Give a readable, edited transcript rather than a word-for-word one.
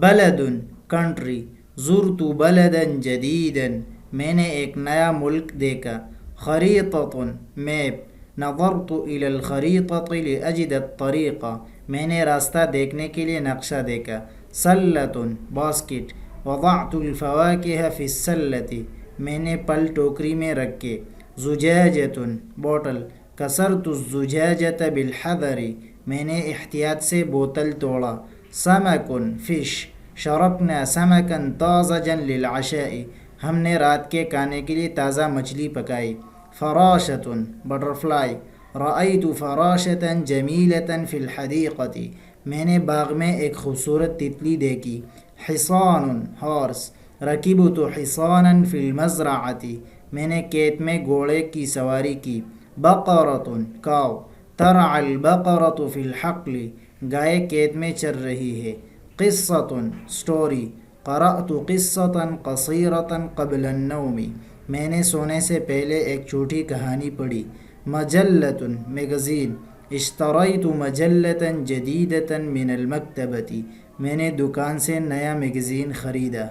بلد کنٹری، زرت بلدا جدیدا میں نے ایک نیا ملک دیکھا، خریطۃ میپ، نظرت إلى الخريطة لأجد الطريق میں نے راستہ دیکھنے کے لیے نقشہ دیکھا، سلۃ باسکٹ، وضعت الفواکہ فی السلۃ میں نے پھل ٹوکری میں رکھے، زجاجۃ بوتل، کسرت الزجاجۃ بالحذر میں نے احتیاط سے بوتل توڑا، سمک فش، شربنا سمکا طازجا للعشاء ہم نے رات کے کھانے کے لیے تازہ مچھلی پکائی، فراشۃ بٹرفلائی، رأیت فراشۃ جمیلۃ فی الحدیقۃ میں نے باغ میں ایک خوبصورت تتلی دیکھی، حصان ہارس، رکبت حصانا فی المزرعۃ میں نے کھیت میں گھوڑے کی سواری کی، بقرۃ کاؤ، ترعی البقرۃ فی الحقل گائے کھیت میں چر رہی ہے، قصۃ سٹوری، قرأت قصۃ قصیرۃ قبل النوم میں نے سونے سے پہلے ایک چھوٹی کہانی پڑھی، مجلۃ میگزین، اشتریت مجلۃ جدیدۃ من المکتبۃ میں نے دکان سے نیا میگزین خریدا۔